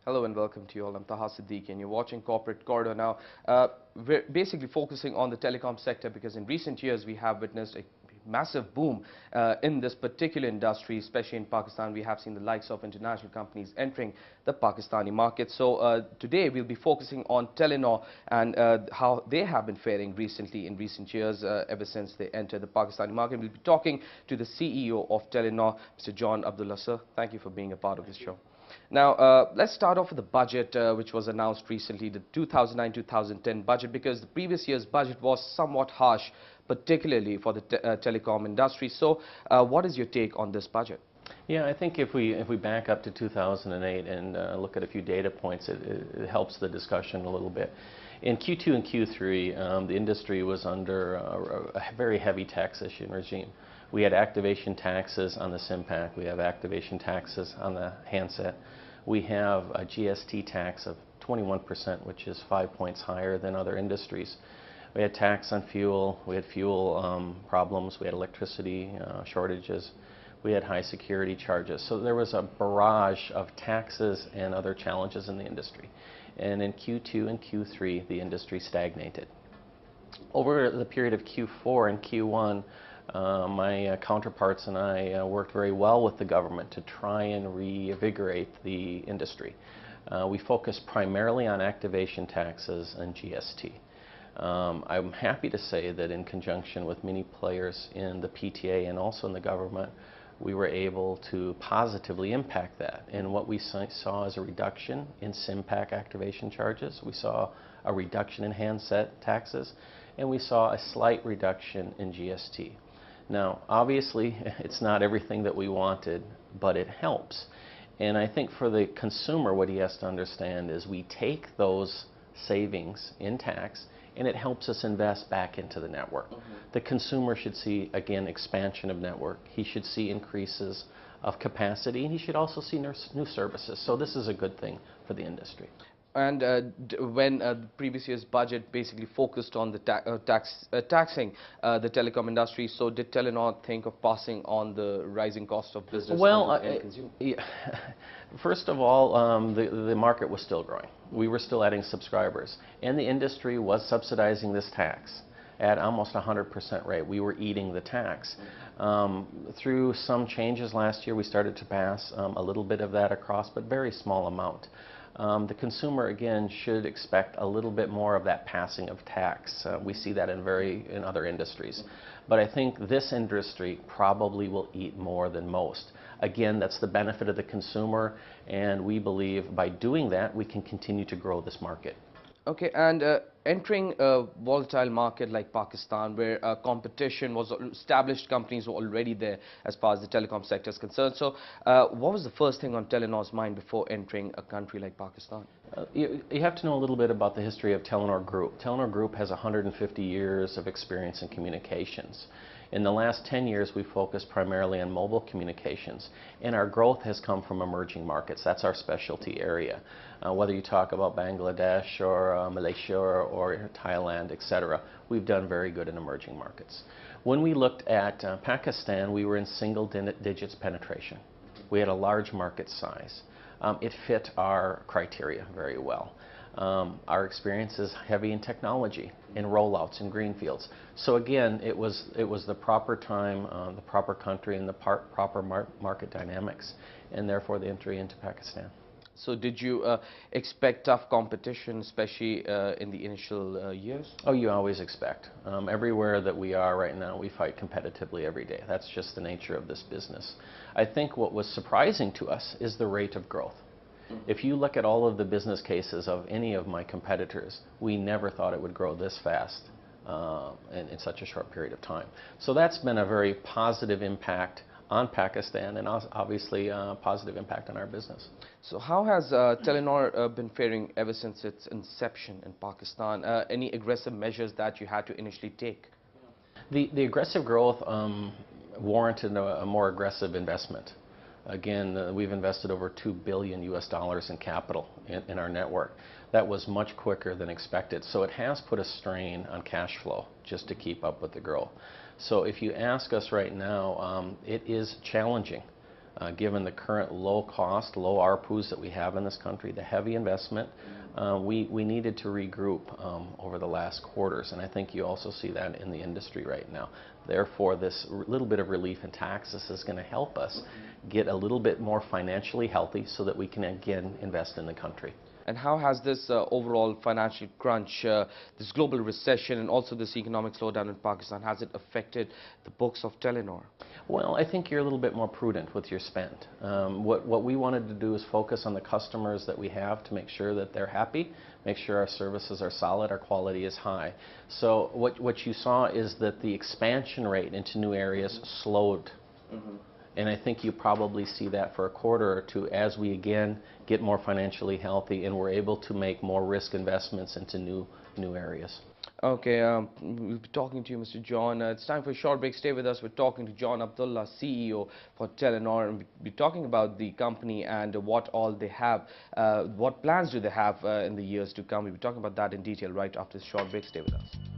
Hello and welcome to you all. I'm Taha Siddiqui and you're watching Corporate Corridor. Now, we're basically focusing on the telecom sector because in recent years we have witnessed a massive boom in this particular industry, especially in Pakistan. We have seen the likes of international companies entering the Pakistani market. So today we'll be focusing on Telenor and how they have been faring recently in recent years ever since they entered the Pakistani market. We'll be talking to the CEO of Telenor, Mr. John Abdullah. Sir, thank you for being a part of this show. Now, let's start off with the budget which was announced recently, the 2009-2010 budget, because the previous year's budget was somewhat harsh, particularly for the telecom industry. So, what is your take on this budget? Yeah, I think if we back up to 2008 and look at a few data points, it helps the discussion a little bit. In Q2 and Q3, the industry was under a very heavy taxation regime. We had activation taxes on the SIM pack. We have activation taxes on the handset. We have a GST tax of 21%, which is 5 points higher than other industries. We had tax on fuel. We had fuel problems. We had electricity shortages. We had high security charges. So there was a barrage of taxes and other challenges in the industry. And in Q2 and Q3, the industry stagnated. Over the period of Q4 and Q1, my counterparts and I worked very well with the government to try and reinvigorate the industry. We focused primarily on activation taxes and GST. I'm happy to say that in conjunction with many players in the PTA and also in the government, we were able to positively impact that. And what we saw is a reduction in SIM pack activation charges. We saw a reduction in handset taxes, and we saw a slight reduction in GST. Now, obviously, it's not everything that we wanted, but it helps. And I think for the consumer, what he has to understand is we take those savings in tax and it helps us invest back into the network. The consumer should see, again, expansion of network. He should see increases of capacity, and he should also see new services. So this is a good thing for the industry. And when the previous year's budget basically focused on the taxing the telecom industry, so did Telenor think of passing on the rising cost of business well, on the end consumer? First of all, the market was still growing. We were still adding subscribers, and the industry was subsidizing this tax at almost 100% rate. We were eating the tax. Through some changes last year, we started to pass a little bit of that across, but very small amount. The consumer, again, should expect a little bit more of that passing of tax. We see that in other industries. But I think this industry probably will eat more than most. Again, that's the benefit of the consumer, and we believe by doing that, we can continue to grow this market. Okay, and entering a volatile market like Pakistan, where competition was established, companies were already there as far as the telecom sector is concerned. So, what was the first thing on Telenor's mind before entering a country like Pakistan? You have to know a little bit about the history of Telenor Group. Telenor Group has 150 years of experience in communications. In the last 10 years, we focused primarily on mobile communications, and our growth has come from emerging markets. That's our specialty area. Whether you talk about Bangladesh or Malaysia or Thailand, etc., we've done very good in emerging markets. When we looked at Pakistan, we were in single digits penetration. We had a large market size. It fit our criteria very well. Our experience is heavy in technology, in rollouts, in greenfields. So again, it was the proper time, the proper country, and the proper market dynamics, and therefore the entry into Pakistan. So did you expect tough competition, especially in the initial years? Oh, you always expect. Everywhere that we are right now, we fight competitively every day. That's just the nature of this business. I think what was surprising to us is the rate of growth. If you look at all of the business cases of any of my competitors, we never thought it would grow this fast in such a short period of time. So that's been a very positive impact on Pakistan and obviously a positive impact on our business. So how has Telenor been faring ever since its inception in Pakistan? Any aggressive measures that you had to initially take? The aggressive growth warranted a more aggressive investment. Again, we've invested over $2 billion in capital in our network. That was much quicker than expected. So it has put a strain on cash flow just to keep up with the growth. So if you ask us right now, it is challenging. Given the current low cost, low ARPUs that we have in this country, the heavy investment, we needed to regroup over the last quarters, and I think you also see that in the industry right now. Therefore, this little bit of relief in taxes is going to help us get a little bit more financially healthy so that we can again invest in the country. And how has this overall financial crunch, this global recession, and also this economic slowdown in Pakistan, has it affected the books of Telenor? Well, I think you're a little bit more prudent with your spend. What we wanted to do is focus on the customers that we have to make sure that they're happy, make sure our services are solid, our quality is high. So what you saw is that the expansion rate into new areas slowed. And I think you probably see that for a quarter or two as we again get more financially healthy and we're able to make more risk investments into new areas. Okay, we'll be talking to you, Mr. John. It's time for a short break. Stay with us. We're talking to John Abdullah, CEO for Telenor, and we'll be talking about the company and what all they have, what plans do they have in the years to come. We'll be talking about that in detail right after this short break. Stay with us.